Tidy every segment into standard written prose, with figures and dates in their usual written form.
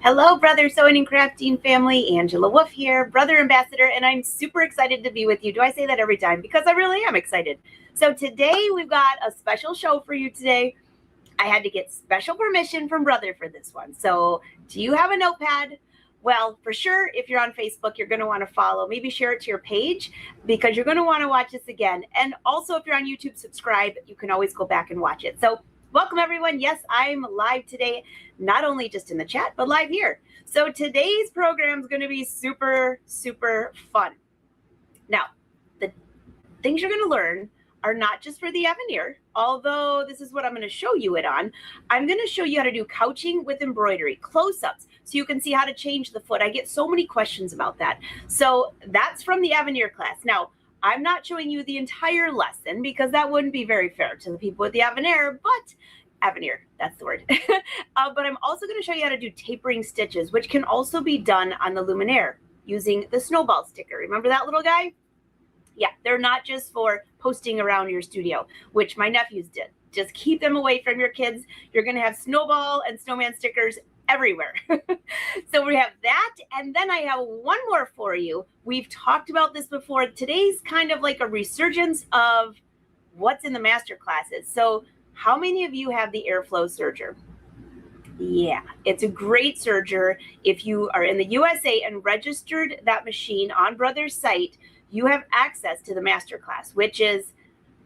Hello, Brother Sewing and Crafting family. Angela Wolf here, Brother Ambassador, and I'm super excited to be with you. Do I say that every time? Because I really am excited. So today we've got a special show for you today. I had to get special permission from Brother for this one. So do you have a notepad? Well, for sure, if you're on Facebook, you're going to want to follow. Maybe share it to your page because you're going to want to watch this again. And also, if you're on YouTube, subscribe. You can always go back and watch it. So welcome, everyone. Yes, I'm live today, not only just in the chat, but live here. So today's program is going to be super, super fun. Now, the things you're going to learn are not just for the Avenir, although this is what I'm going to show you it on. I'm going to show you how to do couching with embroidery, close-ups, so you can see how to change the foot. I get so many questions about that. So that's from the Avenir class. Now, I'm not showing you the entire lesson because that wouldn't be very fair to the people with the Avenir, but Avenir, that's the word. But I'm also going to show you how to do tapering stitches, which can also be done on the Luminaire using the snowball sticker. Remember that little guy? Yeah, they're not just for posting around your studio, which my nephews did. Just keep them away from your kids. You're going to have snowball and snowman stickers everywhere. So we have that. And then I have one more for you. We've talked about this before. Today's kind of like a resurgence of what's in the master classes. So how many of you have the Airflow Serger? Yeah, it's a great serger. If you are in the USA and registered that machine on Brother's site, you have access to the masterclass, which is,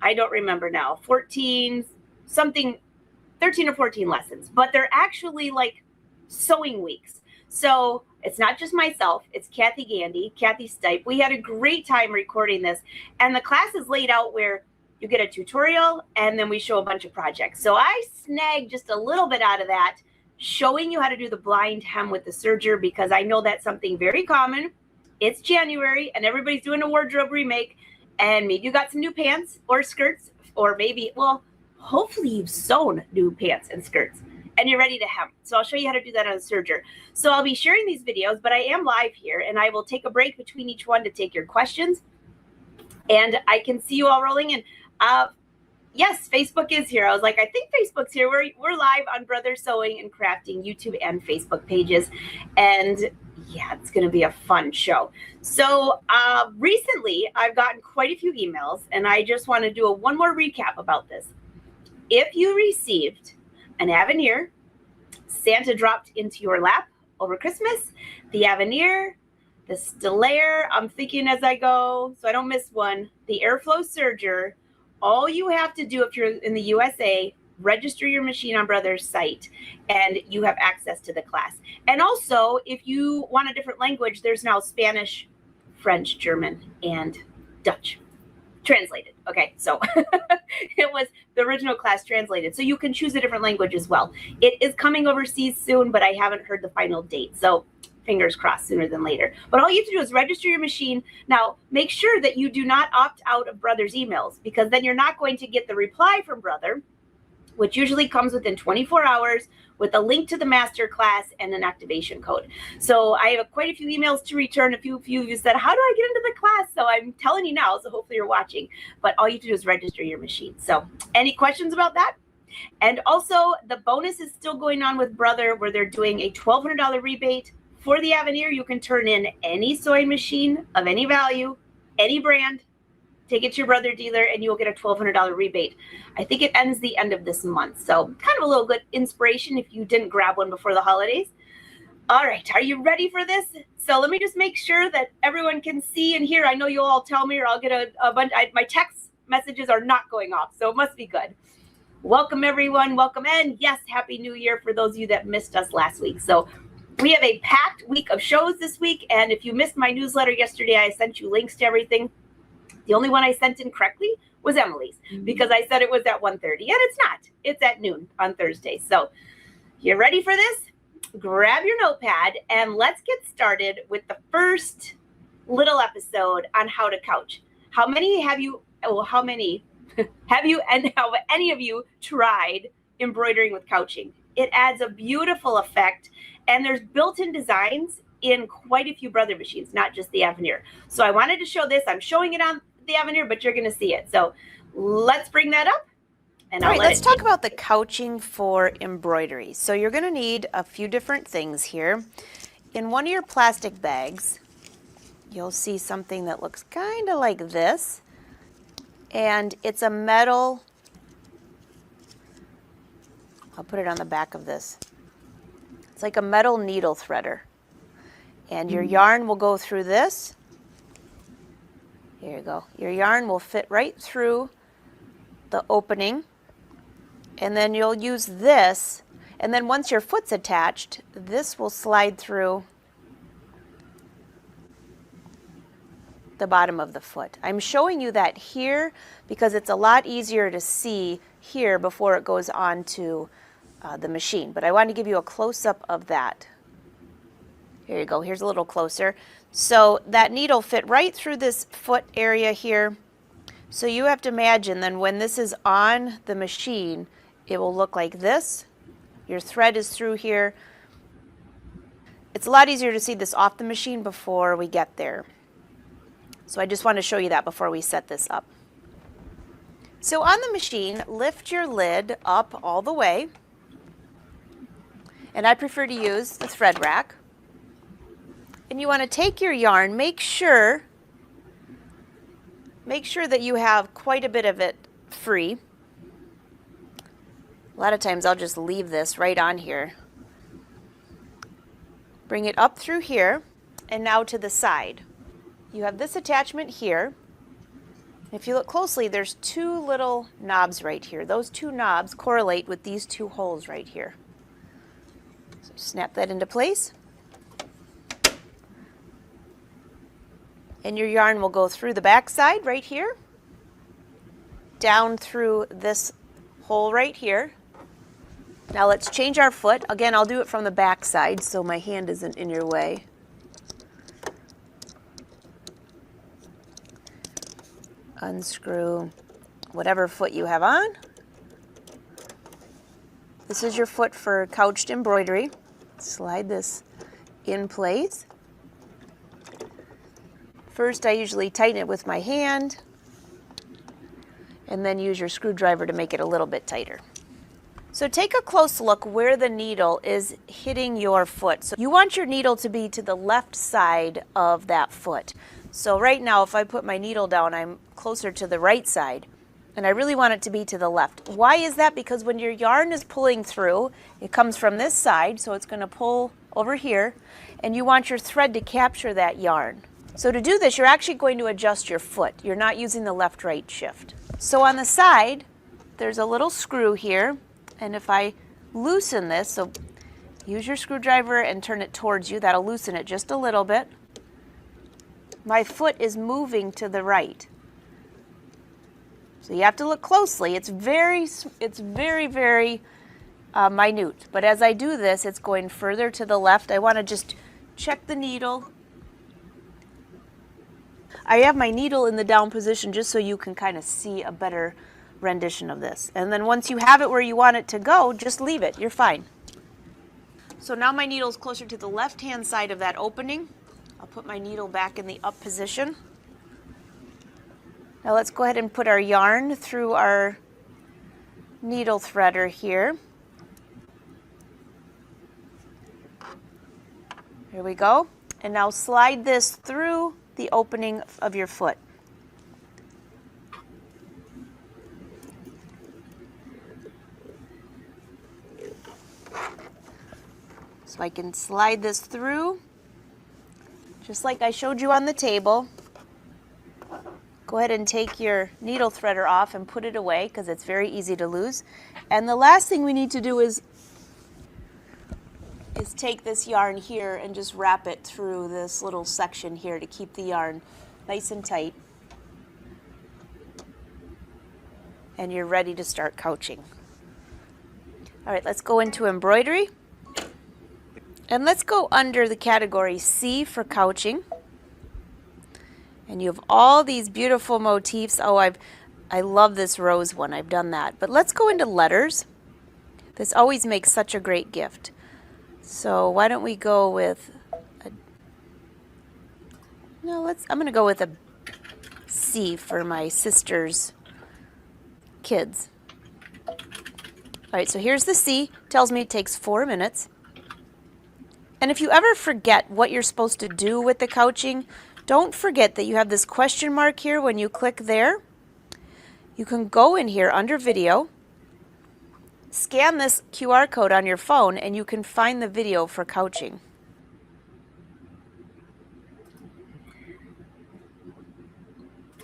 I don't remember now, 13 or 14 lessons, but they're actually like sewing weeks. So it's not just myself, it's Kathy Gandy, Kathy Stipe. We had a great time recording this, and the class is laid out where you get a tutorial and then we show a bunch of projects. So I snagged just a little bit out of that, showing you how to do the blind hem with the serger, because I know that's something very common. It's January and everybody's doing a wardrobe remake, and maybe you got some new pants or skirts, or maybe, well, hopefully you've sewn new pants and skirts and you're ready to hem. So I'll show you how to do that on a serger. So I'll be sharing these videos, but I am live here and I will take a break between each one to take your questions. And I can see you all rolling in. Yes, Facebook is here. I was like, I think Facebook's here. We're live on Brother Sewing and Crafting YouTube and Facebook pages. And yeah, it's going to be a fun show. So recently, I've gotten quite a few emails, and I just want to do one more recap about this. If you received an Avenir, Santa dropped into your lap over Christmas, the Avenir, the Stellaire, I'm thinking as I go, so I don't miss one, the Airflow Serger, all you have to do if you're in the USA, register your machine on Brother's site and you have access to the class. And also, if you want a different language, there's now Spanish, French, German, and Dutch translated. Okay, so it was the original class translated. So you can choose a different language as well. It is coming overseas soon, but I haven't heard the final date. So fingers crossed sooner than later. But all you have to do is register your machine. Now, make sure that you do not opt out of Brother's emails, because then you're not going to get the reply from Brother, which usually comes within 24 hours with a link to the master class and an activation code. So I have quite a few emails to return. A few of you said, how do I get into the class? So I'm telling you now, so hopefully you're watching. But all you have to do is register your machine. So any questions about that? And also, the bonus is still going on with Brother, where they're doing a $1,200 rebate. For the Avenir, you can turn in any sewing machine of any value, any brand, take it to your Brother dealer, and you'll get a $1,200 rebate. I think it ends the end of this month. So kind of a little good inspiration if you didn't grab one before the holidays. All right, are you ready for this? So let me just make sure that everyone can see and hear. I know you'll all tell me or I'll get a bunch. My text messages are not going off, so it must be good. Welcome, everyone. Welcome. And yes, Happy New Year for those of you that missed us last week. So we have a packed week of shows this week. And if you missed my newsletter yesterday, I sent you links to everything. The only one I sent incorrectly was Emily's, because I said it was at 1:30, and it's not. It's at noon on Thursday. So you ready for this? Grab your notepad and let's get started with the first little episode on how to couch. How many have you, well, how many have you, and have any of you tried embroidering with couching? It adds a beautiful effect, and there's built-in designs in quite a few Brother machines, not just the Avenir. So I wanted to show this. I'm showing it on the Avenir, but you're going to see it. So let's bring that up And All I'll right, let let's talk about the couching for embroidery. So you're going to need a few different things here. In one of your plastic bags, you'll see something that looks kind of like this. And it's a metal, I'll put it on the back of this. It's like a metal needle threader. And your yarn will go through this. Here you go. Your yarn will fit right through the opening. And then you'll use this. And then once your foot's attached, this will slide through the bottom of the foot. I'm showing you that here because it's a lot easier to see here before it goes onto the machine. But I want to give you a close-up of that. Here you go. Here's a little closer. So that needle fit right through this foot area here. So you have to imagine then when this is on the machine, it will look like this. Your thread is through here. It's a lot easier to see this off the machine before we get there. So I just want to show you that before we set this up. So on the machine, lift your lid up all the way. And I prefer to use the thread rack. And you want to take your yarn, make sure that you have quite a bit of it free. A lot of times I'll just leave this right on here. Bring it up through here and now to the side. You have this attachment here. If you look closely, there's two little knobs right here. Those two knobs correlate with these two holes right here. So snap that into place. And your yarn will go through the back side right here, down through this hole right here. Now let's change our foot. Again, I'll do it from the back side so my hand isn't in your way. Unscrew whatever foot you have on. This is your foot for couched embroidery. Slide this in place. First, I usually tighten it with my hand and then use your screwdriver to make it a little bit tighter. So take a close look where the needle is hitting your foot. So you want your needle to be to the left side of that foot. So right now, if I put my needle down, I'm closer to the right side, and I really want it to be to the left. Why is that? Because when your yarn is pulling through, it comes from this side, so it's going to pull over here, and you want your thread to capture that yarn. So to do this, you're actually going to adjust your foot. You're not using the left-right shift. So on the side, there's a little screw here, and if I loosen this, so use your screwdriver and turn it towards you, that'll loosen it just a little bit. My foot is moving to the right. So you have to look closely. It's very minute. But as I do this, it's going further to the left. I want to just check the needle. I have my needle in the down position just so you can kind of see a better rendition of this. And then once you have it where you want it to go, just leave it. You're fine. So now my needle is closer to the left-hand side of that opening. I'll put my needle back in the up position. Now let's go ahead and put our yarn through our needle threader here. Here we go. And now slide this through the opening of your foot. So I can slide this through, just like I showed you on the table. Go ahead and take your needle threader off and put it away because it's very easy to lose. And the last thing we need to do is take this yarn here and just wrap it through this little section here to keep the yarn nice and tight. And you're ready to start couching. All right, let's go into embroidery. And let's go under the category C for couching. And you have all these beautiful motifs. Oh, I love this rose one. I've done that. But let's go into letters. This always makes such a great gift. So why don't we go with I'm going to go with a C for my sister's kids. All right, so here's the C. Tells me it takes 4 minutes. And if you ever forget what you're supposed to do with the couching, don't forget that you have this question mark here. When you click there, you can go in here under video, scan this QR code on your phone, and you can find the video for couching.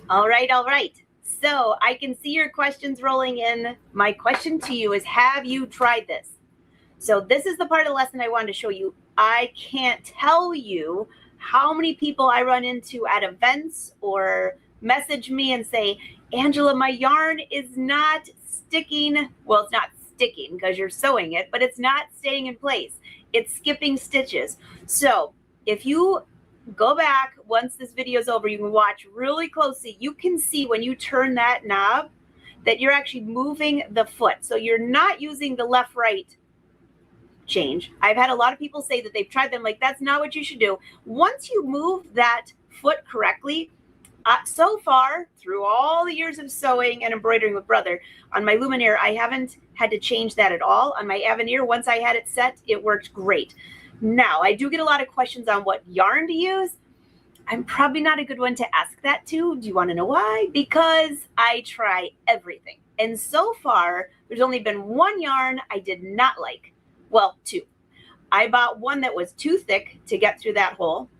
All right, all right. So I can see your questions rolling in. My question to you is, have you tried this? So this is the part of the lesson I wanted to show you. I can't tell you how many people I run into at events or message me and say, Angela, my yarn is not sticking. Well, it's not sticking because you're sewing it, but it's not staying in place. It's skipping stitches. So if you go back, once this video is over, you can watch really closely. You can see when you turn that knob that you're actually moving the foot. So you're not using the left-right change. I've had a lot of people say that they've tried them, like, that's not what you should do. Once you move that foot correctly, so far, through all the years of sewing and embroidering with Brother, on my luminaire, I haven't had to change that at all. On my Avenir, once I had it set, it worked great. Now, I do get a lot of questions on what yarn to use. I'm probably not a good one to ask that to. Do you want to know why? Because I try everything. And so far, there's only been one yarn I did not like. Well, two. I bought one that was too thick to get through that hole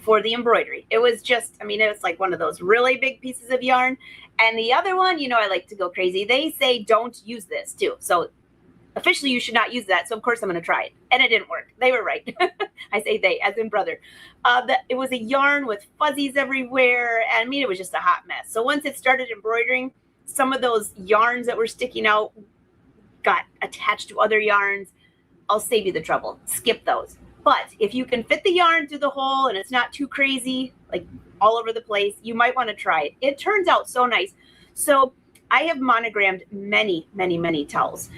for the embroidery. It was just, I mean, it was like one of those really big pieces of yarn. And the other one, you know, I like to go crazy. They say don't use this too. So officially you should not use that. So of course I'm going to try it. And it didn't work. They were right. I say they, as in Brother. It was a yarn with fuzzies everywhere. And I mean, it was just a hot mess. So once it started embroidering, some of those yarns that were sticking out got attached to other yarns. I'll save you the trouble. Skip those. But if you can fit the yarn through the hole and it's not too crazy, like all over the place, you might want to try it. It turns out so nice. So I have monogrammed many, many, many towels.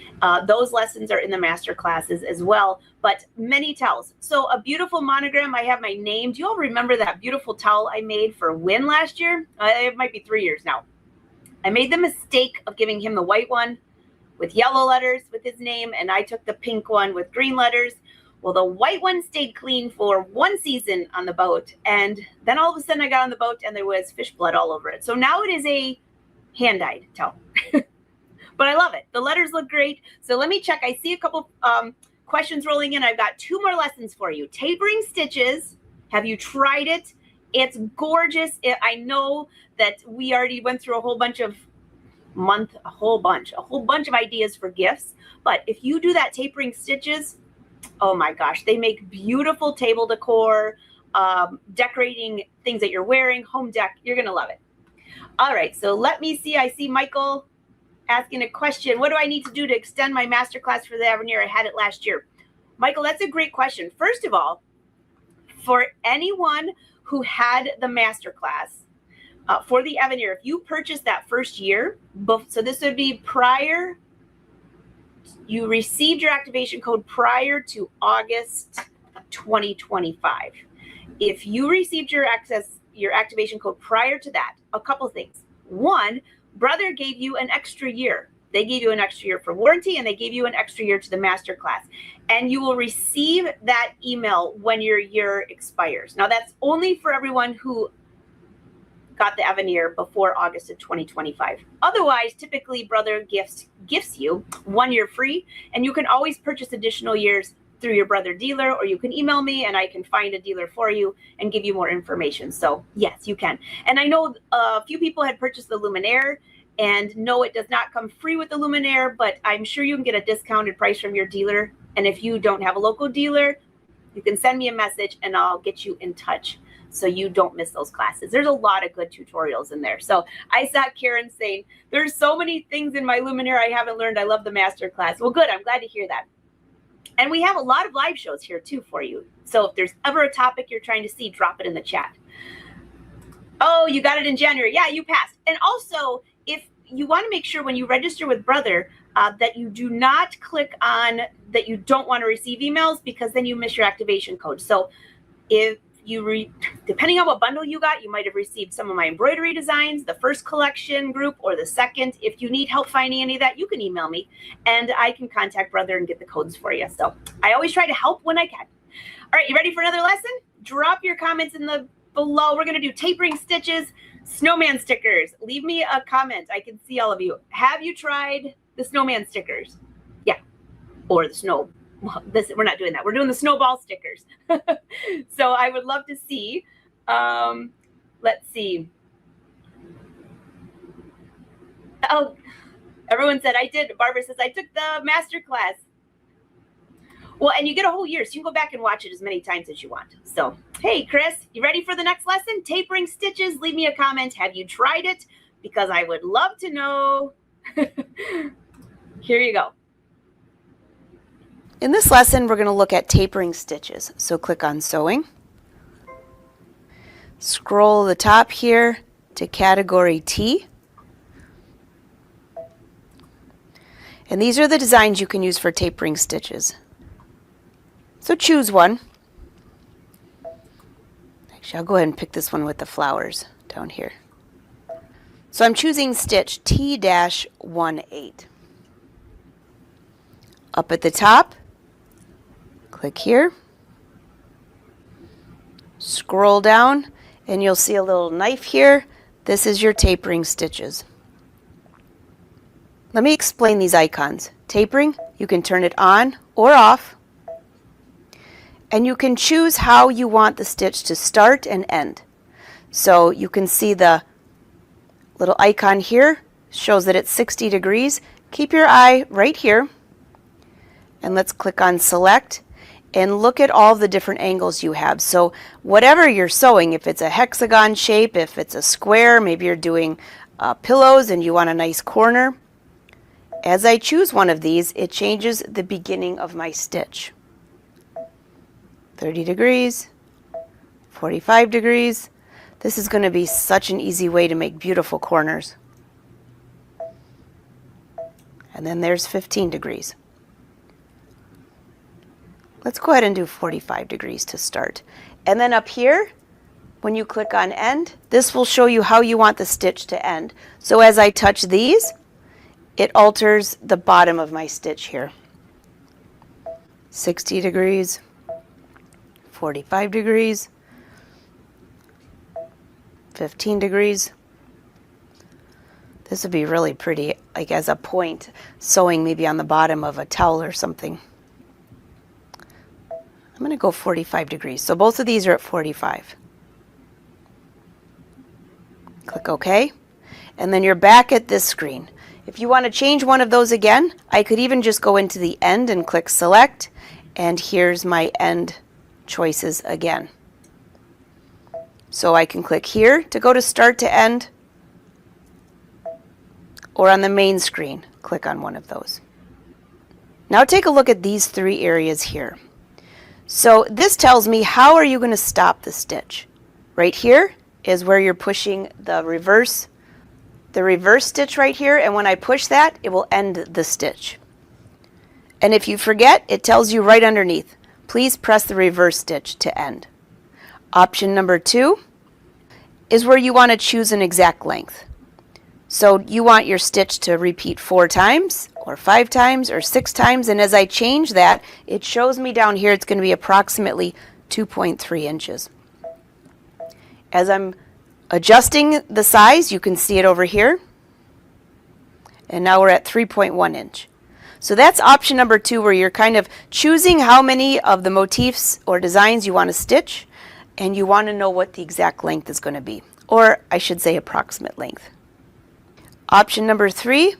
Those lessons are in the master classes as well, but many towels. So a beautiful monogram, I have my name. Do you all remember that beautiful towel I made for Win last year? It might be 3 years now. I made the mistake of giving him the white one with yellow letters with his name, and I took the pink one with green letters. Well, the white one stayed clean for one season on the boat, and then all of a sudden I got on the boat and there was fish blood all over it. So now it is a hand-dyed towel. But I love it. The letters look great. So let me check. I see a couple questions rolling in. I've got 2 more lessons for you. Tapering stitches. Have you tried it? It's gorgeous. I know that we already went through a whole bunch of ideas for gifts. But if you do that tapering stitches, oh my gosh, they make beautiful table decor, decorating things that you're wearing, home deck. You're going to love it. All right, so let me see. I see Michael asking a question. What do I need to do to extend my masterclass for the Avenir? I had it last year. Michael, that's a great question. First of all, for anyone who had the masterclass for the Avenir, if you purchased that first year, so this would be prior, you received your activation code prior to August 2025. If you received your activation code prior to that, a couple things. One, Brother gave you an extra year. They gave you an extra year for warranty, and they gave you an extra year to the masterclass. And you will receive that email when your year expires. Now, that's only for everyone who got the Avenir before August of 2025. Otherwise, typically Brother gifts you 1 year free, and you can always purchase additional years through your Brother dealer, or you can email me and I can find a dealer for you and give you more information. So yes, you can. And I know a few people had purchased the luminaire, and no, it does not come free with the luminaire, but I'm sure you can get a discounted price from your dealer. And if you don't have a local dealer, you can send me a message and I'll get you in touch so you don't miss those classes. There's a lot of good tutorials in there. So I saw Karen saying, there's so many things in my luminaire I haven't learned. I love the master class. Well, good. I'm glad to hear that. And we have a lot of live shows here too for you. So if there's ever a topic you're trying to see, drop it in the chat. Oh, you got it in January. Yeah, you passed. And also, if you want to make sure when you register with Brother that you do not click on that you don't want to receive emails, because then you miss your activation code. So if depending on what bundle you got, you might have received some of my embroidery designs, the first collection group or the second. If you need help finding any of that, you can email me and I can contact Brother and get the codes for you. So I always try to help when I can. All right, you ready for another lesson? Drop your comments in the below. We're going to do tapering stitches, snowman stickers. Leave me a comment. I can see all of you. Have you tried the snowman stickers? Yeah. Or the snow. Well, we're not doing that. We're doing the snowball stickers. So I would love to see. Let's see. Oh, everyone said I did. Barbara says I took the master class. Well, and you get a whole year, so you can go back and watch it as many times as you want. So, hey, Chris, you ready for the next lesson? Tapering stitches. Leave me a comment. Have you tried it? Because I would love to know. Here you go. In this lesson, we're going to look at tapering stitches. So click on Sewing. Scroll the top here to Category T. And these are the designs you can use for tapering stitches. So choose one. Actually, I'll go ahead and pick this one with the flowers down here. So I'm choosing stitch T-18. Up at the top, click here, scroll down, and you'll see a little knife here. This is your tapering stitches. Let me explain these icons. Tapering, you can turn it on or off, and you can choose how you want the stitch to start and end. So you can see the little icon here shows that it's 60 degrees. Keep your eye right here, and let's click on Select and look at all the different angles you have. So whatever you're sewing, if it's a hexagon shape, if it's a square, maybe you're doing pillows and you want a nice corner. As I choose one of these, it changes the beginning of my stitch. 30 degrees, 45 degrees. This is going to be such an easy way to make beautiful corners. And then there's 15 degrees. Let's go ahead and do 45 degrees to start. And then up here, when you click on End, this will show you how you want the stitch to end. So as I touch these, it alters the bottom of my stitch here. 60 degrees, 45 degrees, 15 degrees. This would be really pretty, like as a point, sewing maybe on the bottom of a towel or something. I'm going to go 45 degrees. So both of these are at 45. Click OK. And then you're back at this screen. If you want to change one of those again, I could even just go into the end and click Select. And here's my end choices again. So I can click here to go to Start to End, or on the main screen, click on one of those. Now take a look at these three areas here. So this tells me how are you going to stop the stitch. Right here is where you're pushing the reverse stitch right here, and when I push that, it will end the stitch. And if you forget, it tells you right underneath, please press the reverse stitch to end. Option number 2 is where you want to choose an exact length. So you want your stitch to repeat 4 times or 5 times or 6 times, and as I change that, it shows me down here it's going to be approximately 2.3 inches. As I'm adjusting the size, you can see it over here, and now we're at 3.1 inch. So that's option number 2, where you're kind of choosing how many of the motifs or designs you want to stitch, and you want to know what the exact length is going to be, or I should say approximate length. Option number 3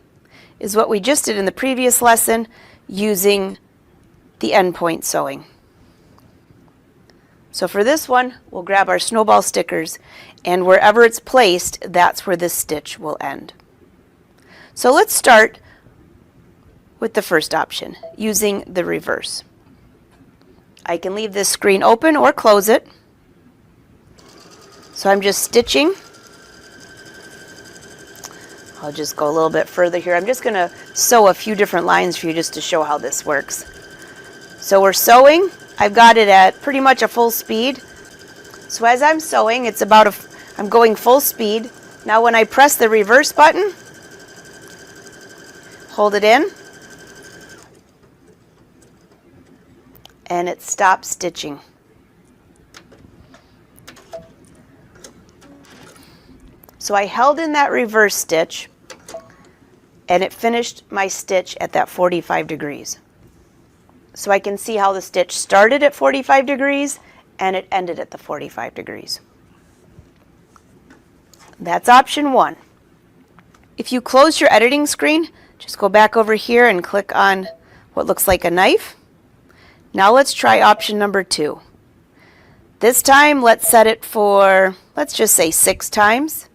is what we just did in the previous lesson, using the endpoint sewing. So for this one, we'll grab our snowball stickers, and wherever it's placed, that's where this stitch will end. So let's start with the first option, using the reverse. I can leave this screen open or close it. So I'm just stitching. I'll just go a little bit further here. I'm just going to sew a few different lines for you just to show how this works. So we're sewing. I've got it at pretty much a full speed. So as I'm sewing, it's about I'm going full speed. Now when I press the reverse button, hold it in, and it stops stitching. So I held in that reverse stitch, and it finished my stitch at that 45 degrees. So I can see how the stitch started at 45 degrees and it ended at the 45 degrees. That's option 1. If you close your editing screen, just go back over here and click on what looks like a knife. Now let's try option number 2. This time let's set it for, let's just say 6 times.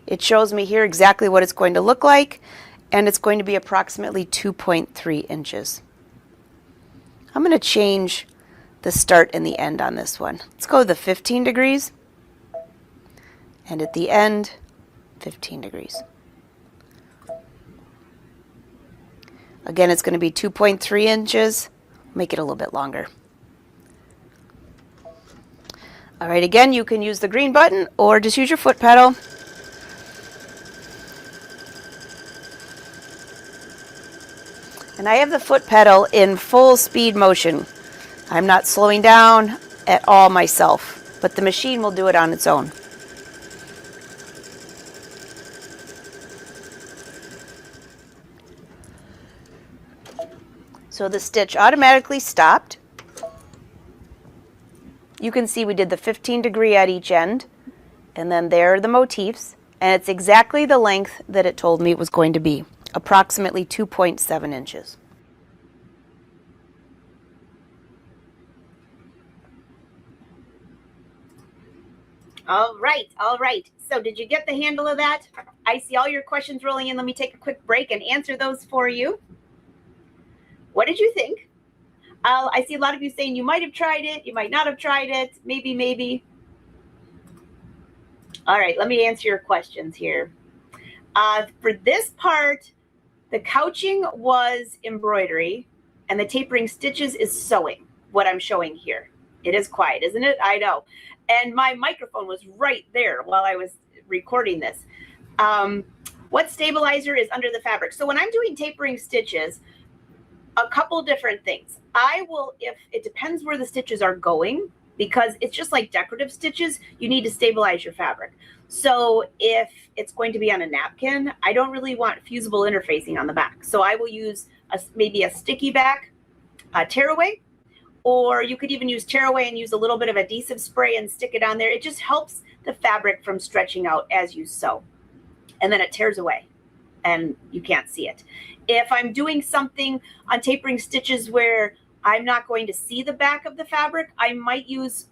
It shows me here exactly what it's going to look like, and it's going to be approximately 2.3 inches. I'm going to change the start and the end on this one. Let's go to the 15 degrees, and at the end, 15 degrees. Again, it's going to be 2.3 inches. Make it a little bit longer. All right, again, you can use the green button or just use your foot pedal. And I have the foot pedal in full speed motion. I'm not slowing down at all myself, but the machine will do it on its own. So the stitch automatically stopped. You can see we did the 15 degree at each end, and then there are the motifs, and it's exactly the length that it told me it was going to be. Approximately 2.7 inches. All right, all right. So did you get the handle of that? I see all your questions rolling in. Let me take a quick break and answer those for you. What did you think? I see a lot of you saying you might have tried it, you might not have tried it, maybe, maybe. All right, let me answer your questions here. For this part, the couching was embroidery, and the tapering stitches is sewing, what I'm showing here. It is quiet, isn't it? I know. And my microphone was right there while I was recording this. What stabilizer is under the fabric? So when I'm doing tapering stitches, a couple different things. I will, if it depends where the stitches are going, because it's just like decorative stitches, you need to stabilize your fabric. So if it's going to be on a napkin, I don't really want fusible interfacing on the back. So I will use maybe a sticky back tearaway, or you could even use tearaway and use a little bit of adhesive spray and stick it on there. It just helps the fabric from stretching out as you sew. And then it tears away and you can't see it. If I'm doing something on tapering stitches where I'm not going to see the back of the fabric, I might use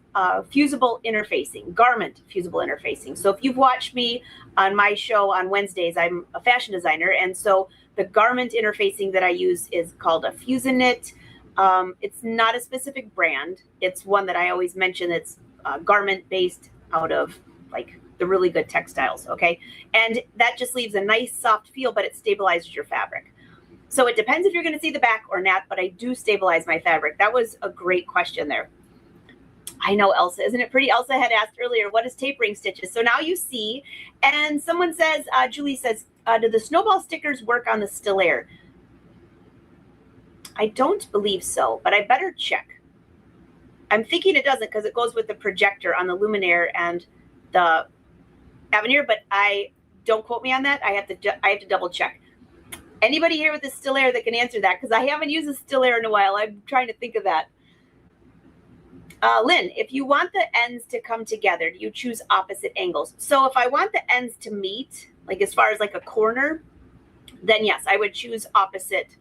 fusible interfacing, garment fusible interfacing. So if you've watched me on my show on Wednesdays, I'm a fashion designer. And so the garment interfacing that I use is called a Fusinit. It's not a specific brand. It's one that I always mention. It's garment based out of like the really good textiles. Okay. And that just leaves a nice soft feel, but it stabilizes your fabric. So it depends if you're going to see the back or not, but I do stabilize my fabric. That was a great question there. I know, Elsa, isn't it pretty? Elsa had asked earlier, what is tapering stitches? So now you see, and someone says, Julie says, do the snowball stickers work on the still air? I don't believe so, but I better check. I'm thinking it doesn't because it goes with the projector on the luminaire and the Avenir, but I don't quote me on that. I have to double check. Anybody here with a still air that can answer that? Because I haven't used a still air in a while. I'm trying to think of that. Lynn, if you want the ends to come together, do you choose opposite angles? So if I want the ends to meet, like as far as like a corner, then yes, I would choose opposite.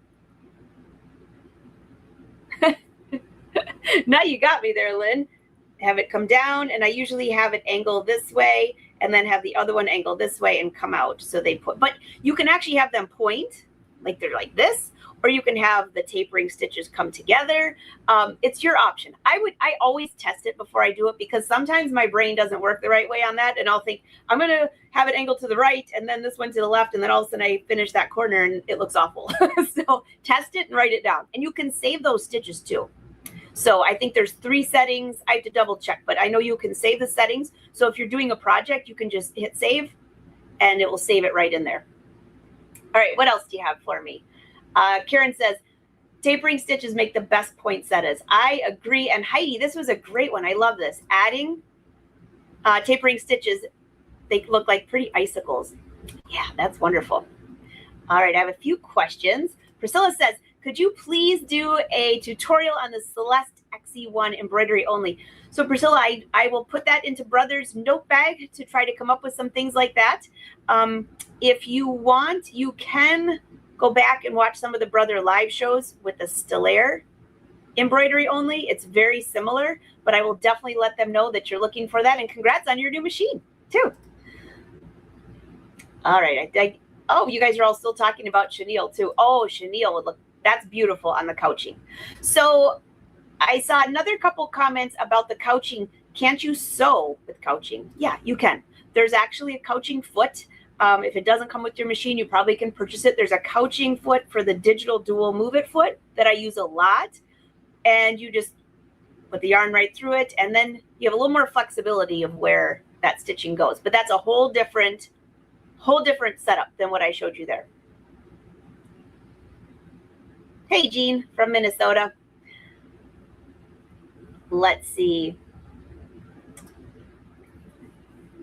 Now you got me there, Lynn. Have it come down, and I usually have it angle this way and then have the other one angle this way and come out. So they put, but you can actually have them point, like they're like this, or you can have the tapering stitches come together. It's your option. I always test it before I do it because sometimes my brain doesn't work the right way on that. And I'll think I'm going to have it angled to the right and then this one to the left. And then all of a sudden I finish that corner and it looks awful. So test it and write it down. And you can save those stitches too. So I think there's 3 settings. I have to double check, but I know you can save the settings. So if you're doing a project, you can just hit save and it will save it right in there. All right, what else do you have for me? Karen says, tapering stitches make the best poinsettias. I agree. And Heidi, this was a great one. I love this. Adding tapering stitches, they look like pretty icicles. Yeah, that's wonderful. All right, I have a few questions. Priscilla says, could you please do a tutorial on the Celeste XE1 embroidery only? So Priscilla, I will put that into Brother's note bag to try to come up with some things like that. If you want, you can go back and watch some of the Brother live shows with the Stellaire embroidery only. It's very similar, but I will definitely let them know that you're looking for that. And congrats on your new machine too. All right. Oh, you guys are all still talking about chenille too. Oh, chenille, look, that's beautiful on the couching. So I saw another couple comments about the couching. Can't you sew with couching? Yeah, you can. There's actually a couching foot. If it doesn't come with your machine, you probably can purchase it. There's a couching foot for the digital dual move it foot that I use a lot. And you just put the yarn right through it. And then you have a little more flexibility of where that stitching goes. But that's a whole different setup than what I showed you there. Hey, Jean from Minnesota. Let's see.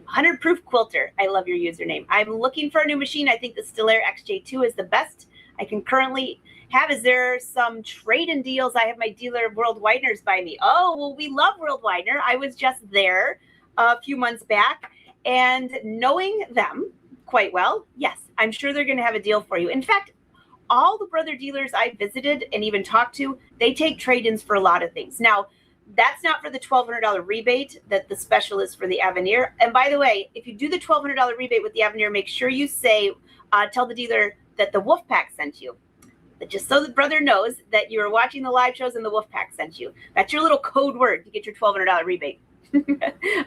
100 Proof Quilter. I love your username. I'm looking for a new machine. I think the Stellaire XJ2 is the best I can currently have. Is there some trade-in deals? I have my dealer World Wideners by me. Oh, well, we love World Widener. I was just there a few months back, and knowing them quite well, yes, I'm sure they're going to have a deal for you. In fact, all the Brother dealers I visited and even talked to, they take trade-ins for a lot of things. Now, that's not for the $1,200 rebate that the special is for the Avenir. And by the way, if you do the $1,200 rebate with the Avenir, make sure you say, tell the dealer that the Wolf Pack sent you. But just so the Brother knows that you are watching the live shows and the Wolf Pack sent you. That's your little code word to get your $1,200 rebate.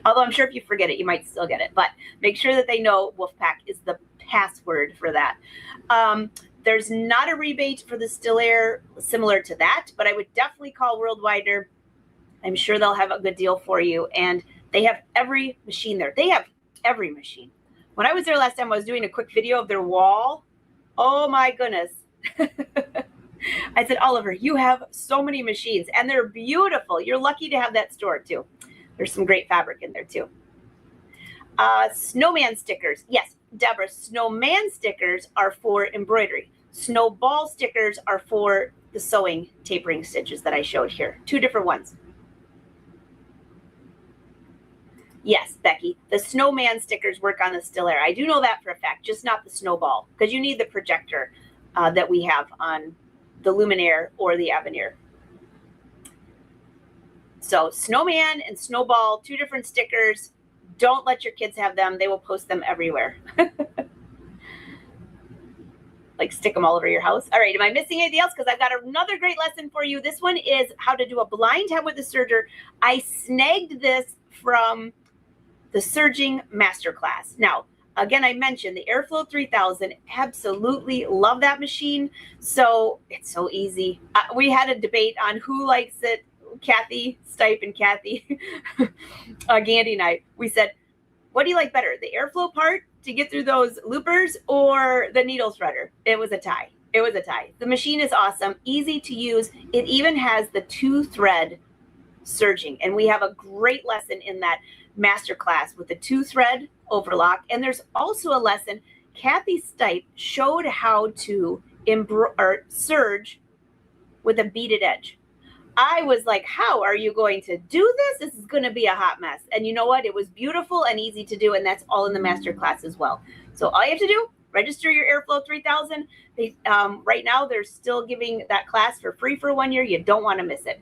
Although I'm sure if you forget it, you might still get it. But make sure that they know Wolf Pack is the password for that. There's not a rebate for the Stellaire similar to that, but I would definitely call World Widener. I'm sure they'll have a good deal for you. And they have every machine there. They have every machine. When I was there last time, I was doing a quick video of their wall. Oh my goodness. I said, Oliver, you have so many machines and they're beautiful. You're lucky to have that store too. There's some great fabric in there too. Snowman stickers. Yes, Deborah, snowman stickers are for embroidery. Snowball stickers are for the sewing tapering stitches that I showed here. 2 different ones. Yes, Becky, the snowman stickers work on the Stellaire. I do know that for a fact, just not the snowball, because you need the projector that we have on the Luminaire or the Avenir. So snowman and snowball, 2 different stickers. Don't let your kids have them. They will post them everywhere. Like stick them all over your house. All right, am I missing anything else? Because I've got another great lesson for you. This one is how to do a blind hem with the serger. I snagged this from the Serger Masterclass. Now, again, I mentioned the Airflow 3000. Absolutely love that machine. So it's so easy. We had a debate on who likes it. Kathy Stipe and Kathy Gandy and I, we said, what do you like better, the airflow part to get through those loopers or the needle threader? It was a tie. It was a tie. The machine is awesome, easy to use. It even has the 2-thread serging, and we have a great lesson in that masterclass with the 2-thread overlock. And there's also a lesson, Kathy Stipe showed how to serge with a beaded edge. I was like, how are you going to do this? This is going to be a hot mess. And you know what? It was beautiful and easy to do. And that's all in the master class as well. So all you have to do, register your Airflow 3000. Right now, they're still giving that class for free for 1 year. You don't want to miss it.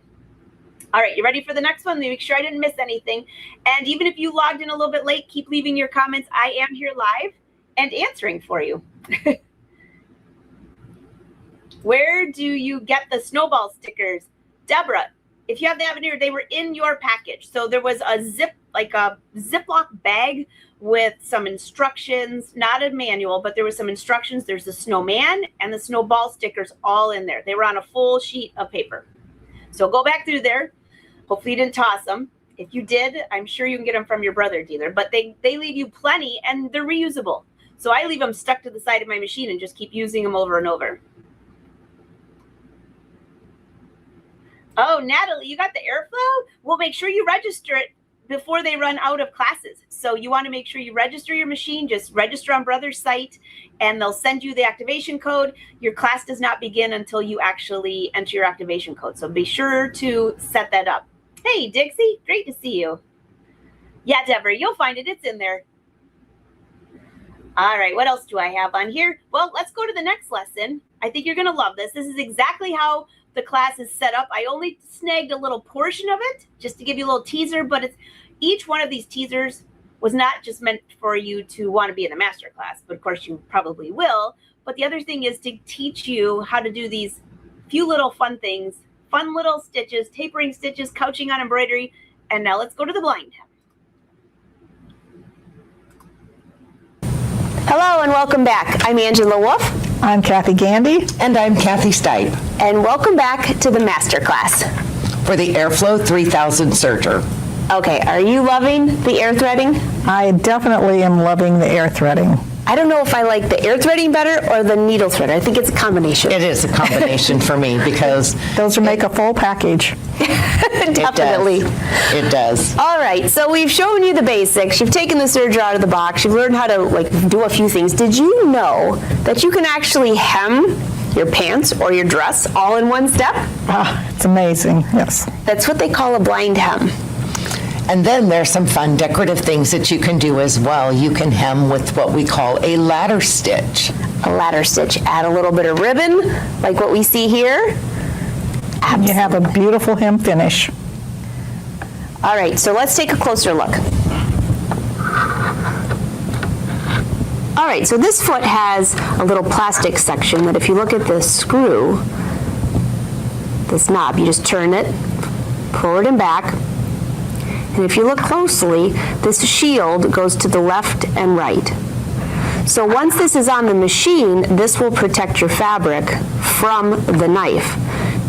All right, you ready for the next one? Let me make sure I didn't miss anything. And even if you logged in a little bit late, keep leaving your comments. I am here live and answering for you. Where do you get the snowball stickers? Deborah, if you have the Avenir, they were in your package. So there was a Ziploc bag with some instructions, not a manual, but there was some instructions. There's the snowman and the snowball stickers all in there. They were on a full sheet of paper. So go back through there. Hopefully you didn't toss them. If you did, I'm sure you can get them from your brother dealer, but they leave you plenty and they're reusable. So I leave them stuck to the side of my machine and just keep using them over and over. Oh, Natalie, you got the airflow? Well, make sure you register it before they run out of classes. So you want to make sure you register your machine, just register on Brother's site, and they'll send you the activation code. Your class does not begin until you actually enter your activation code. So be sure to set that up. Hey, Dixie, great to see you. Yeah, Deborah, you'll find it. It's in there. All right, what else do I have on here? Well, let's go to the next lesson. I think you're going to love this. This is exactly how the class is set up. I only snagged a little portion of it just to give you a little teaser, but it's each one of these teasers was not just meant for you to want to be in the master class, but of course you probably will. But the other thing is to teach you how to do these few little fun things, fun little stitches, tapering stitches, couching on embroidery. And now let's go to the blind hem. Hello and welcome back. I'm Angela Wolf. I'm Kathy Gandy. And I'm Kathy Stipe. And welcome back to the master class. For the Airflow 3000 Serger. Okay, are you loving the air threading? I definitely am loving the air threading. I don't know if I like the air threading better or the needle thread. I think it's a combination. It is a combination for me because those make a full package. Definitely. It does. All right, so we've shown you the basics. You've taken the serger out of the box. You've learned how to do a few things. Did you know that you can actually hem your pants or your dress all in one step? Ah, it's amazing, yes. That's what they call a blind hem. And then there's some fun decorative things that you can do as well. You can hem with what we call a ladder stitch. A ladder stitch. Add a little bit of ribbon, like what we see here. Absolutely. You have a beautiful hem finish. All right, so let's take a closer look. All right, so this foot has a little plastic section that if you look at the screw, this knob, you just turn it forward and back. And if you look closely, this shield goes to the left and right. So once this is on the machine, this will protect your fabric from the knife.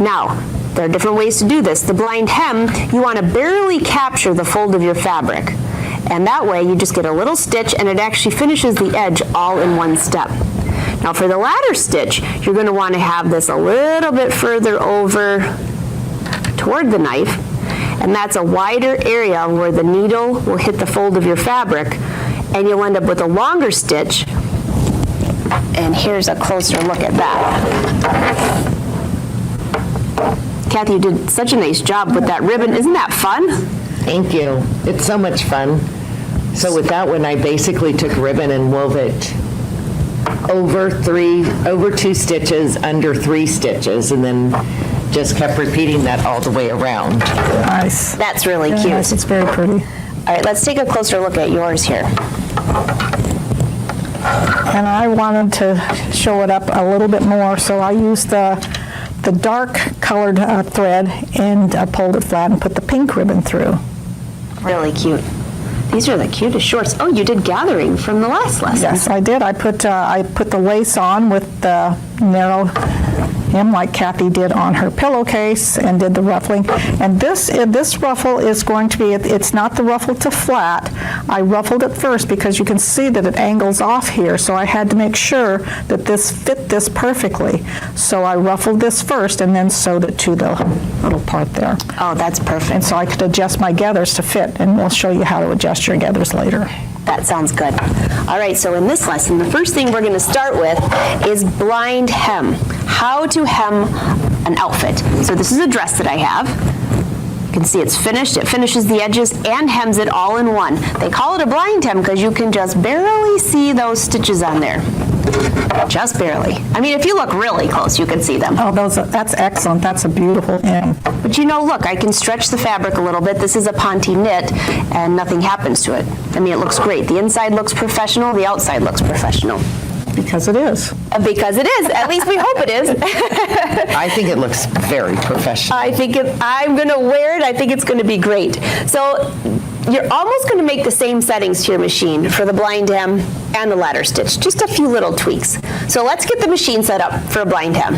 Now, there are different ways to do this. The blind hem, you want to barely capture the fold of your fabric. And that way you just get a little stitch and it actually finishes the edge all in one step. Now for the ladder stitch, you're going to want to have this a little bit further over toward the knife. And that's a wider area where the needle will hit the fold of your fabric and you'll end up with a longer stitch. And here's a closer look at that. Kathy, you did such a nice job with that ribbon. Isn't that fun? Thank you. It's so much fun. So with that one, I basically took ribbon and wove it over 2 stitches, under 3 stitches, and then just kept repeating that all the way around. Nice. That's really cute. Yes, it's very pretty. All right, let's take a closer look at yours here. And I wanted to show it up a little bit more, so I used the dark colored thread and pulled it flat and put the pink ribbon through. Really cute. These are the cutest shorts. Oh, you did gathering from the last lesson. Yes, I did. I put the lace on with the narrow hem like Kathy did on her pillowcase and did the ruffling. And this ruffle is going to be, it's not the ruffle to flat. I ruffled it first because you can see that it angles off here, so I had to make sure that this fit this perfectly. So I ruffled this first and then sewed it to the little part there. Oh, that's perfect. And so I could adjust my gathers to fit, and we'll show you how to adjust your gathers later. That sounds good. All right, so in this lesson, the first thing we're going to start with is blind hem. How to hem an outfit. So this is a dress that I have. You can see it's finished. It finishes the edges and hems it all in one. They call it a blind hem because you can just barely see those stitches on there. Just barely. I mean, if you look really close, you can see them. Oh, that's excellent. That's a beautiful hem. But you know, look, I can stretch the fabric a little bit. This is a Ponte knit, and nothing happens to it. I mean, it looks great. The inside looks professional. The outside looks professional. Because it is. Because it is. At least we hope it is. I think it looks very professional. I'm going to wear it. I think it's going to be great. So you're almost going to make the same settings to your machine for the blind hem and the ladder stitch. Just a few little tweaks. So let's get the machine set up for a blind hem.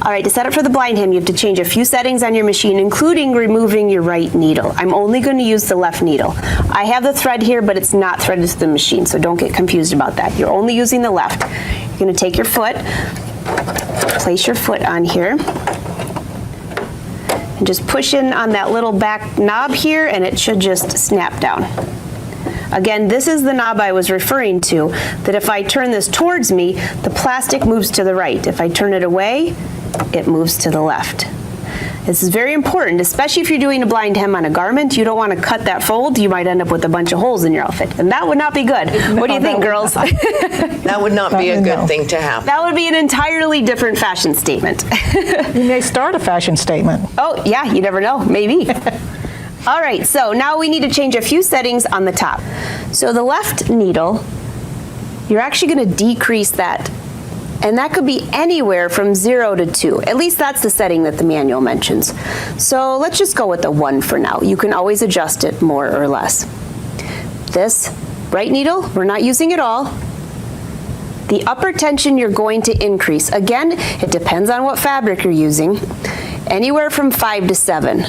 All right, to set up for the blind hem, you have to change a few settings on your machine, including removing your right needle. I'm only going to use the left needle. I have the thread here, but it's not threaded to the machine, so don't get confused about that. You're only using the left. You're going to take your foot, place your foot on here, and just push in on that little back knob here, and it should just snap down. Again, this is the knob I was referring to, that if I turn this towards me, the plastic moves to the right. If I turn it away, it moves to the left. This is very important, especially if you're doing a blind hem on a garment. You don't want to cut that fold. You might end up with a bunch of holes in your outfit, and that would not be good. What do you think, girls? That would not be a good thing to have. That would be an entirely different fashion statement. You may start a fashion statement. Oh, yeah, you never know, maybe. All right, so now we need to change a few settings on the top. So the left needle, you're actually going to decrease that, and that could be anywhere from 0 to 2. At least that's the setting that the manual mentions. So let's just go with the 1 for now. You can always adjust it more or less. This right needle, we're not using it all. The upper tension you're going to increase. Again, it depends on what fabric you're using. Anywhere from 5 to 7.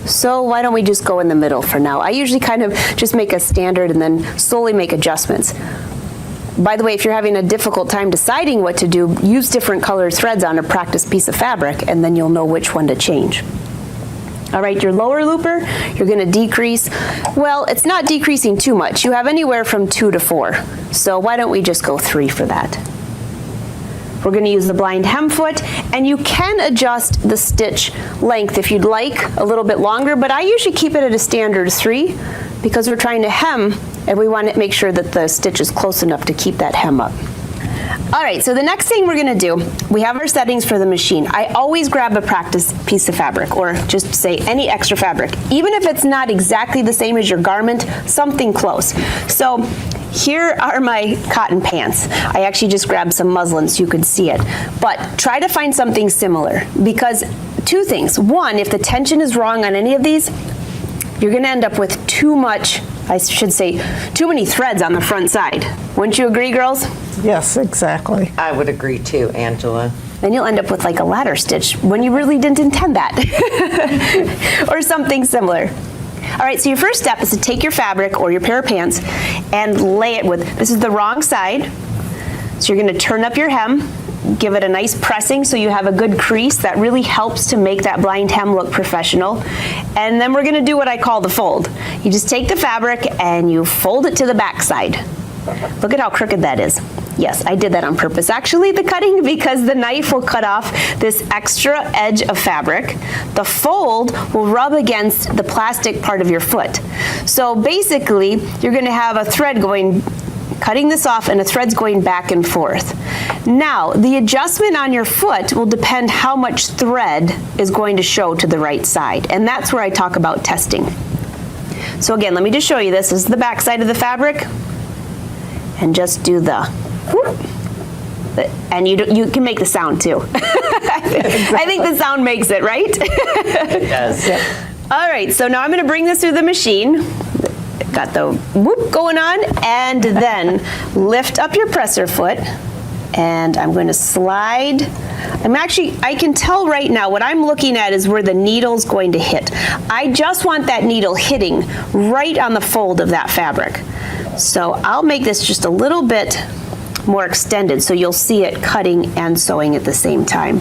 So why don't we just go in the middle for now? I usually kind of just make a standard and then slowly make adjustments. By the way, if you're having a difficult time deciding what to do, use different colored threads on a practice piece of fabric, and then you'll know which one to change. All right, your lower looper, you're going to decrease. Well, it's not decreasing too much. You have anywhere from 2 to 4. So why don't we just go 3 for that? We're going to use the blind hem foot, and you can adjust the stitch length if you'd like a little bit longer, but I usually keep it at a standard 3 because we're trying to hem and we want to make sure that the stitch is close enough to keep that hem up. All right, so the next thing we're going to do, we have our settings for the machine. I always grab a practice piece of fabric, or just say any extra fabric, even if it's not exactly the same as your garment, something close. So here are my cotton pants. I actually just grabbed some muslin so you could see it. But try to find something similar, because 2 things. 1, if the tension is wrong on any of these, you're going to end up with too much, I should say, too many threads on the front side. Wouldn't you agree, girls? Yes, exactly. I would agree too, Angela. Then you'll end up with like a ladder stitch when you really didn't intend that. Or something similar. All right, so your first step is to take your fabric or your pair of pants and lay it with, this is the wrong side. So you're going to turn up your hem, give it a nice pressing so you have a good crease. That really helps to make that blind hem look professional. And then we're going to do what I call the fold. You just take the fabric and you fold it to the back side. Look at how crooked that is. Yes, I did that on purpose, actually, the cutting, because the knife will cut off this extra edge of fabric. The fold will rub against the plastic part of your foot. So basically, you're going to have a thread going, cutting this off, and a thread's going back and forth. Now, the adjustment on your foot will depend how much thread is going to show to the right side, and that's where I talk about testing. So again, let me just show you this. This is the back side of the fabric, and just do the whoop. And you can make the sound too. I think the sound makes it, right? It does. All right, so now I'm going to bring this through the machine. Got the whoop going on, and then lift up your presser foot, and I'm going to slide. I can tell right now what I'm looking at is where the needle's going to hit. I just want that needle hitting right on the fold of that fabric. So I'll make this just a little bit more extended so you'll see it cutting and sewing at the same time.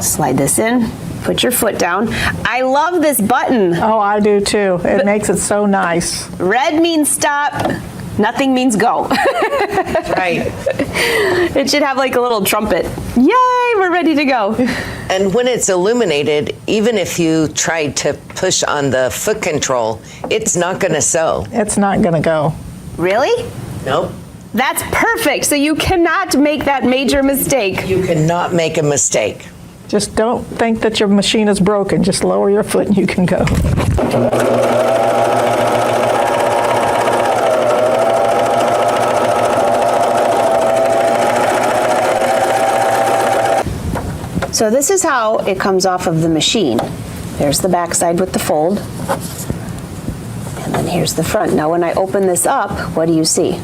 Slide this in, put your foot down. I love this button. Oh, I do too. It makes it so nice. Red means stop, nothing means go. Right. It should have like a little trumpet. Yay, we're ready to go. And when it's illuminated, even if you tried to push on the foot control, it's not going to sew. It's not going to go. Really? Nope. That's perfect. So you cannot make that major mistake. You cannot make a mistake. Just don't think that your machine is broken. Just lower your foot and you can go. So this is how it comes off of the machine. There's the back side with the fold. And then here's the front. Now when I open this up, what do you see?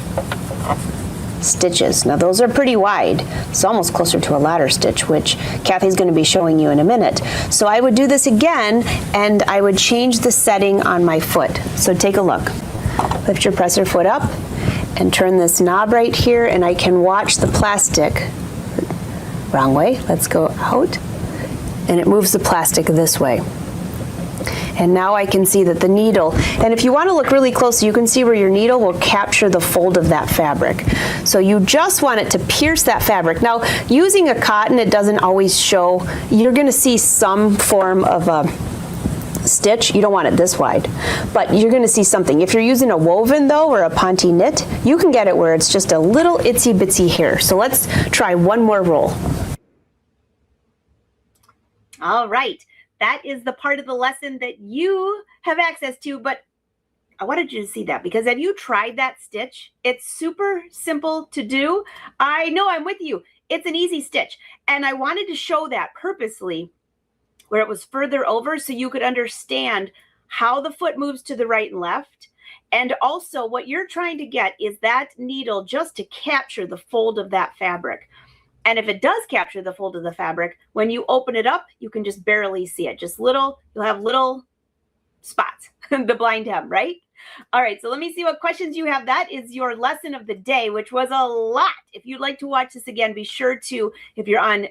stitches. Now those are pretty wide. It's almost closer to a ladder stitch, which Kathy's going to be showing you in a minute. So I would do this again, and I would change the setting on my foot. So take a look. Lift your presser foot up and turn this knob right here, and I can watch the plastic. Wrong way. Let's go out. And it moves the plastic this way. And now I can see that the needle, and if you want to look really close, you can see where your needle will capture the fold of that fabric. So you just want it to pierce that fabric. Now, using a cotton, it doesn't always show. You're going to see some form of a stitch. You don't want it this wide, but you're going to see something. If you're using a woven though, or a ponte knit, you can get it where it's just a little itsy bitsy hair. So let's try one more roll. All right. That is the part of the lesson that you have access to, but I wanted you to see that because have you tried that stitch? It's super simple to do. I know, I'm with you. It's an easy stitch. And I wanted to show that purposely where it was further over so you could understand how the foot moves to the right and left. And also what you're trying to get is that needle just to capture the fold of that fabric. And if it does capture the fold of the fabric, when you open it up, you can just barely see it. Just little, you'll have little spots, the blind hem, right? All right, so let me see what questions you have. That is your lesson of the day, which was a lot. If you'd like to watch this again, be sure to, if you're on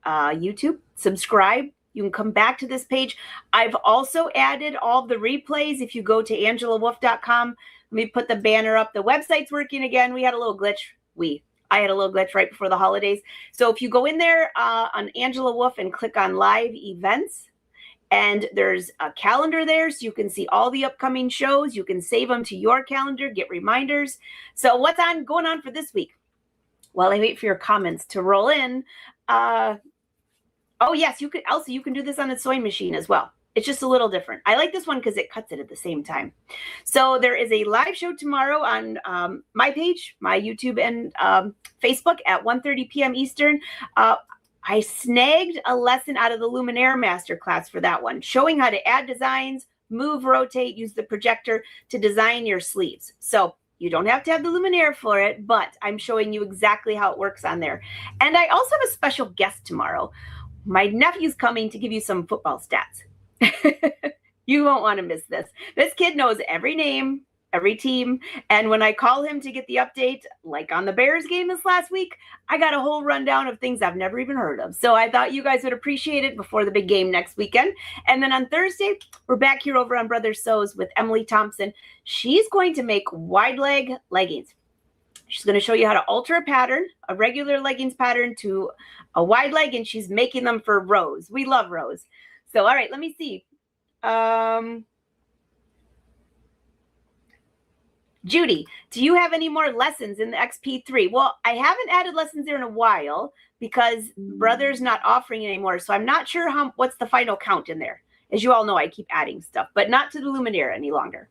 YouTube, subscribe. You can come back to this page. I've also added all the replays. If you go to angelawolf.com, let me put the banner up. The website's working again. We had a little glitch. I had a little glitch right before the holidays. So if you go in there on Angela Wolf and click on live events, and there's a calendar there, so you can see all the upcoming shows. You can save them to your calendar, get reminders. So what's going on for this week? While I wait for your comments to roll in. Oh yes, you could also, you can do this on a sewing machine as well. It's just a little different. I like this one because it cuts it at the same time. So there is a live show tomorrow on my page, my YouTube and Facebook at 1:30 p.m. Eastern. I snagged a lesson out of the Luminaire Masterclass for that one, showing how to add designs, move, rotate, use the projector to design your sleeves. So you don't have to have the Luminaire for it, but I'm showing you exactly how it works on there. And I also have a special guest tomorrow. My nephew's coming to give you some football stats. You won't want to miss this. This kid knows every name, every team. And when I call him to get the update, like on the Bears game this last week, I got a whole rundown of things I've never even heard of. So I thought you guys would appreciate it before the big game next weekend. And then on Thursday, we're back here over on Brother Sews with Emily Thompson. She's going to make wide leg leggings. She's going to show you how to alter a pattern, a regular leggings pattern to a wide leg, and she's making them for Rose. We love Rose. So, all right, let me see. Judy, do you have any more lessons in the XP3? Well, I haven't added lessons there in a while because Brother's not offering it anymore. So I'm not sure what's the final count in there. As you all know, I keep adding stuff, but not to the Luminaire any longer.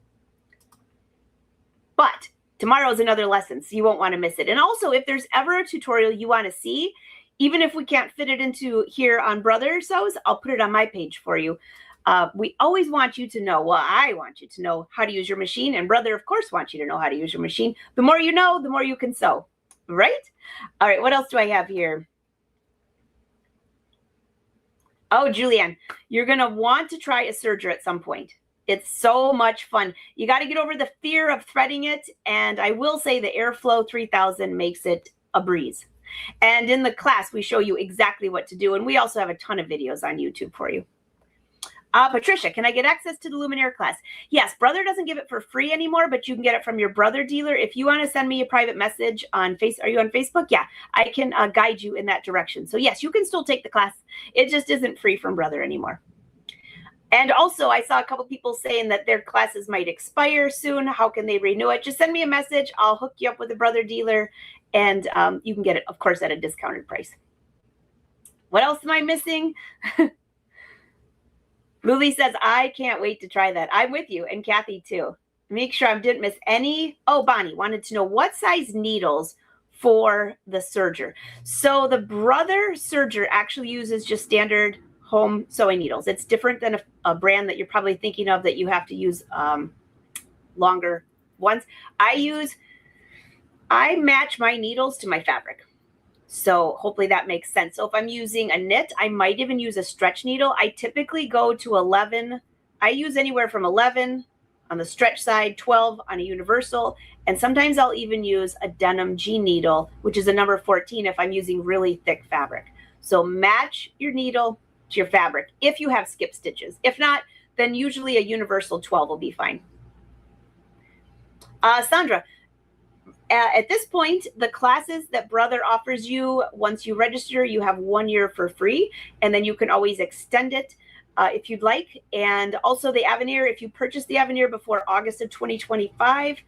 But tomorrow's another lesson, so you won't want to miss it. And also, if there's ever a tutorial you want to see, even if we can't fit it into here on Brother Sews, I'll put it on my page for you. We always want you to know, well, I want you to know how to use your machine, and Brother, of course, wants you to know how to use your machine. The more you know, the more you can sew, right? All right, what else do I have here? Oh, Julianne, you're going to want to try a serger at some point. It's so much fun. You got to get over the fear of threading it, and I will say the Airflow 3000 makes it a breeze. And in the class, we show you exactly what to do, and we also have a ton of videos on YouTube for you. Patricia, can I get access to the Luminaire class? Yes, Brother doesn't give it for free anymore, but you can get it from your Brother dealer. If you want to send me a private message on are you on Facebook? Yeah, I can guide you in that direction. So yes, you can still take the class. It just isn't free from Brother anymore. And also, I saw a couple people saying that their classes might expire soon. How can they renew it? Just send me a message. I'll hook you up with a Brother dealer, and you can get it, of course, at a discounted price. What else am I missing? Lily says, I can't wait to try that. I'm with you, and Kathy too. Make sure I didn't miss any. Oh, Bonnie wanted to know what size needles for the serger. So the Brother serger actually uses just standard home sewing needles. It's different than a brand that you're probably thinking of that you have to use longer ones. I I match my needles to my fabric. So hopefully that makes sense. So if I'm using a knit, I might even use a stretch needle. I typically go to 11. I use anywhere from 11 on the stretch side, 12 on a universal, and sometimes I'll even use a denim G needle, which is a number 14 if I'm using really thick fabric. So match your needle to your fabric if you have skip stitches. If not, then usually a universal 12 will be fine. Sandra, at this point, the classes that Brother offers you, once you register, you have 1 year for free, and then you can always extend it if you'd like. And also the Avenir, if you purchase the Avenir before August of 2025,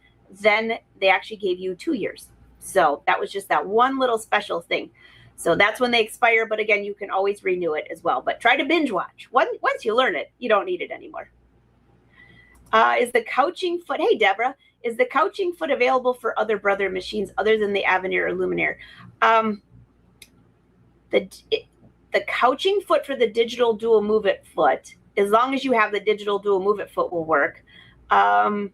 then they actually gave you 2 years. So that was just that one little special thing. So that's when they expire. But again, you can always renew it as well. But try to binge watch. Once you learn it, you don't need it anymore. Is the couching foot, hey, Deborah, is the couching foot available for other Brother machines other than the Avenir or Luminaire? The couching foot for the digital dual move it foot, as long as you have the digital dual move it foot, will work. The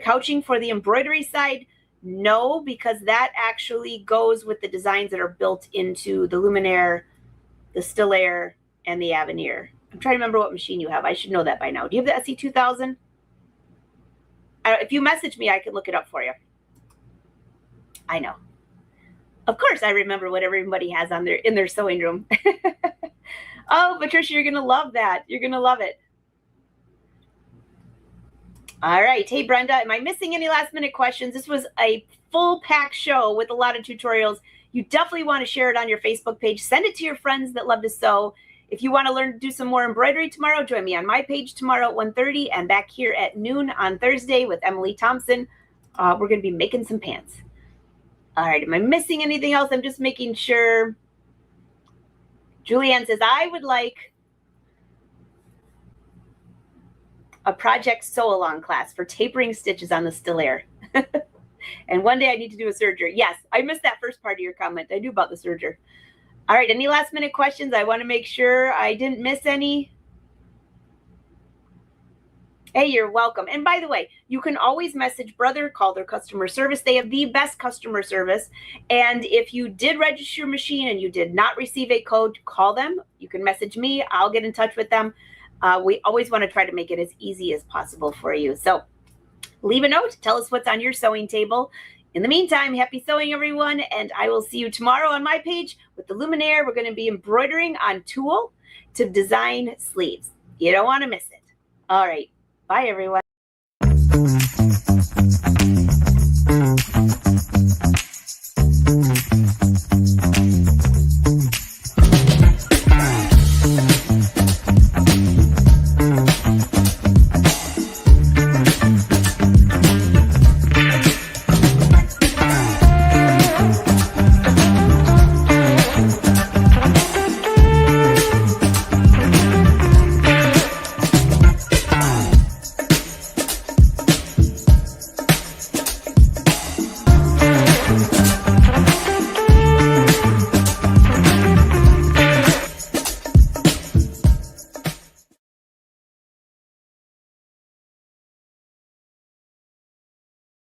couching for the embroidery side, no, because that actually goes with the designs that are built into the Luminaire, the Still Air, and the Avenir. I'm trying to remember what machine you have. I should know that by now. Do you have the SE2000? If you message me, I can look it up for you. I know. Of course, I remember what everybody has on in their sewing room. Oh, Patricia, you're going to love that. You're going to love it. All right. Hey, Brenda, am I missing any last minute questions? This was a full pack show with a lot of tutorials. You definitely want to share it on your Facebook page. Send it to your friends that love to sew. If you want to learn to do some more embroidery tomorrow, join me on my page tomorrow at 1:30 and back here at noon on Thursday with Emily Thompson. We're going to be making some pants. All right. Am I missing anything else? I'm just making sure. Julianne says, I would like a project sew-along class for tapering stitches on the Still Air. And one day I need to do a serger. Yes, I missed that first part of your comment. I knew about the serger. All right, any last minute questions? I want to make sure I didn't miss any. Hey, you're welcome. And by the way, you can always message Brother, call their customer service. They have the best customer service. And if you did register your machine and you did not receive a code, call them. You can message me. I'll get in touch with them. We always want to try to make it as easy as possible for you. So leave a note. Tell us what's on your sewing table. In the meantime, happy sewing, everyone. And I will see you tomorrow on my page with the Luminaire. We're going to be embroidering on tulle to design sleeves. You don't want to miss it. All right. Bye, everyone.